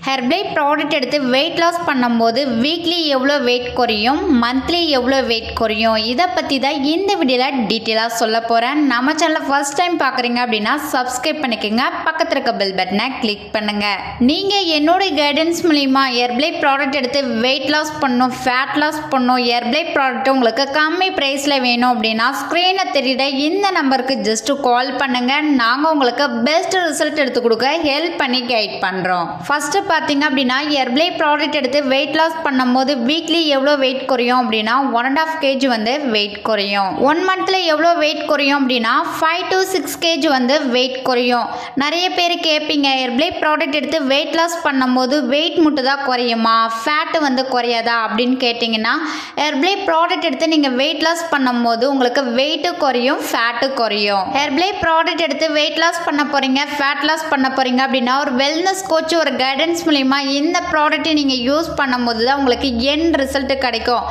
ஹெர்ப்ளை product எடுத்து weight loss பண்ணும்போது weekly எவ்வளோ வெயிட் குறையும், மந்த்லி எவ்வளோ வெயிட் குறையும், இதை பற்றி தான் இந்த வீடியோவில் டீட்டெயிலாக சொல்ல போகிறேன். நம்ம சேனலில் ஃபர்ஸ்ட் டைம் பார்க்குறீங்க அப்படின்னா சப்ஸ்கிரைப் பண்ணிக்கோங்க, பக்கத்தில் இருக்க பெல் பட்டனை கிளிக் பண்ணுங்கள். நீங்கள் என்னோட கைடன்ஸ் மூலிமா ஹெர்ப்ளை ப்ராடக்ட் எடுத்து வெயிட் லாஸ் பண்ணணும், ஃபேட் லாஸ் பண்ணணும், ஹெர்ப்ளை ப்ராடக்ட் உங்களுக்கு கம்மி ப்ரைஸில் வேணும் அப்படின்னா ஸ்க்ரீனில் தெரியுற இந்த நம்பருக்கு ஜஸ்ட்டு கால் பண்ணுங்கள். நாங்கள் உங்களுக்கு பெஸ்ட் ரிசல்ட் எடுத்து கொடுக்க ஹெல்ப் பண்ணி கைட் பண்ணுறோம். ஃபஸ்ட்டு பார்த்தீங்க அப்படின்னா ஹெர்ப்ளை ப்ராடக்ட் எடுத்து வெயிட் லாஸ் பண்ணும்போது வீக்லி எவ்வளோ வெயிட் குறையும் அப்படின்னா 1.5 kg வந்து வெயிட் குறையும். 1 மந்த்தில் எவ்வளோ வெயிட் குறையும் அப்படின்னா 5 to 6 kg வந்து வெயிட் குறையும். நிறைய பேர் கேட்பீங்க, ஹெர்ப்ளை ப்ராடக்ட் எடுத்து வெயிட் லாஸ் பண்ணும்போது வெயிட் மட்டும் தான் குறையுமா, ஃபேட்டு வந்து குறையாதா அப்படின்னு கேட்டிங்கன்னா, ஹெர்ப்ளை ப்ராடக்ட் எடுத்து நீங்கள் வெயிட் லாஸ் பண்ணும்போது உங்களுக்கு வெயிட்டு குறையும், ஃபேட்டு குறையும். ஹெர்ப்ளை ப்ராடக்ட் எடுத்து வெயிட் லாஸ் பண்ண போகிறீங்க, ஃபேட் லாஸ் பண்ண போகிறீங்க அப்படின்னா ஒரு வெல்னஸ் கோச் ஒரு கைடன்ஸ் மூலிமா இந்த ப்ராடக்ட்டை நீங்கள் யூஸ் பண்ணும்போது தான் உங்களுக்கு எண்ட் ரிசல்ட் கிடைக்கும்.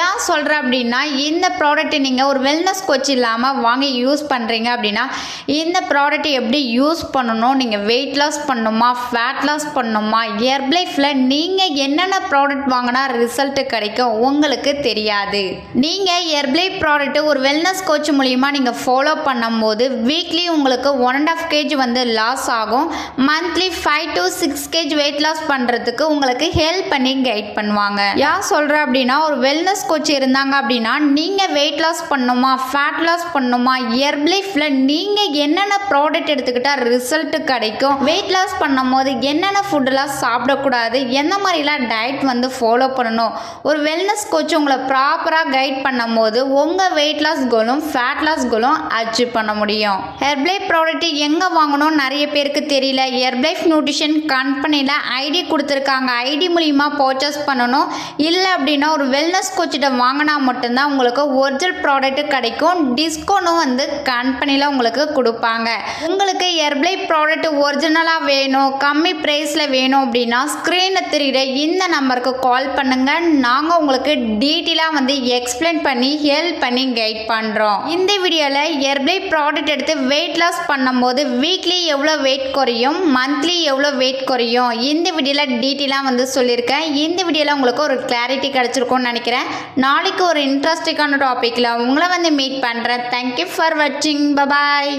ஏன் சொல்கிறேன் அப்படின்னா, இந்த ப்ராடக்ட்டை நீங்கள் ஒரு வெல்னஸ் கோச் இல்லாமல் வாங்கி யூஸ் பண்ணுறீங்க அப்படின்னா இந்த ப்ராடக்ட்டை எப்படி யூஸ் பண்ணணும், நீங்கள் வெயிட் லாஸ் பண்ணணுமா, ஃபேட் லாஸ் பண்ணணுமா, ஹெர்ப்ளைஃபில் நீங்கள் என்னென்ன ப்ராடக்ட் வாங்கினா ரிசல்ட் கிடைக்கும் உங்களுக்கு தெரியாது. நீங்கள் ஹெர்ப்ளை ப்ராடக்ட்டு ஒரு வெல்னஸ் கோச் மூலிமா நீங்கள் ஃபாலோ பண்ணும்போது வீக்லி உங்களுக்கு 1.5 kg வந்து லாஸ் ஆகும். Monthly 5 to 6 kg weight loss பண்ணுறதுக்கு உங்களுக்கு ஹெல்ப் பண்ணி கைட் பண்ணுவாங்க. யார் சொல்கிறேன் அப்படின்னா, ஒரு வெல்னஸ் கோச் இருந்தாங்க அப்படின்னா நீங்கள் வெயிட் லாஸ் பண்ணணுமா, ஃபேட் லாஸ் பண்ணணுமா, ஹெர்ப்ளைஃபில் நீங்கள் என்னென்ன ப்ராடக்ட் எடுத்துக்கிட்டால் ரிசல்ட் கிடைக்கும், வெயிட் லாஸ் பண்ணும்போது என்னென்ன ஃபுட்டெல்லாம் சாப்பிடக்கூடாது, எந்த மாதிரிலாம் டயட் வந்து ஃபாலோ பண்ணணும், ஒரு வெல்னஸ் கோச் உங்களை ப்ராப்பராக கைட் பண்ணும்போது உங்கள் வெயிட் லாஸ் கோலும் ஃபேட் லாஸ் கோலும் அச்சீவ் பண்ண முடியும். ஹெர்ப்ளை ப்ராடக்ட் எங்கே வாங்கணும் நிறைய பேருக்கு தெரியல. ஹெர்ப்ளைஃப் நியூட்ரிஷன் கம்பெனியில் ஐடி கொடுத்துருக்காங்க, ஐடி மூலிமா பர்ச்சேஸ் பண்ணணும். இல்லை அப்படின்னா ஒரு வெல்னஸ் கோச்சிட்ட வாங்கினா மட்டும்தான் உங்களுக்கு ஒரிஜினல் ப்ராடக்ட் கிடைக்கும். டிஸ்கவுண்ட்டும் வந்து கம்பெனியில் உங்களுக்கு கொடுப்பாங்க. உங்களுக்கு ஹெர்ப்ளை ப்ராடக்ட் ஒரிஜினலாக வேணும், கம்மி ப்ரைஸில் வேணும் அப்படின்னா ஸ்க்ரீனில் தெரியுற இந்த நம்பருக்கு கால் பண்ணுங்கள். நாங்கள் உங்களுக்கு டீட்டெயிலாக வந்து எக்ஸ்பிளைன் பண்ணி ஹெல்ப் பண்ணி கைட் பண்ணுறோம். இந்த வீடியோவில் ஹெர்ப்ளை ப்ராடக்ட் எடுத்து வெயிட் லாஸ் பண்ணும்போது வீக்லி எவ்வளோ வெயிட் குறையும், மந்த்லி எவ்வளோ வெயிட் குறையும், இந்த வீடியோவில் டீட்டெயிலாக வந்து சொல்லியிருக்கேன். இந்த வீடியோவில் உங்களுக்கு ஒரு கிளாரிட்டி கிடச்சிருக்கும்னு நினைக்கிறேன். நாளைக்கு ஒரு இன்ட்ரெஸ்டிங்கான டாப்பிக்கில் உங்களை வந்து மீட் பண்ணுறேன். தேங்க்யூ ஃபார் வாட்சிங். பபாய்.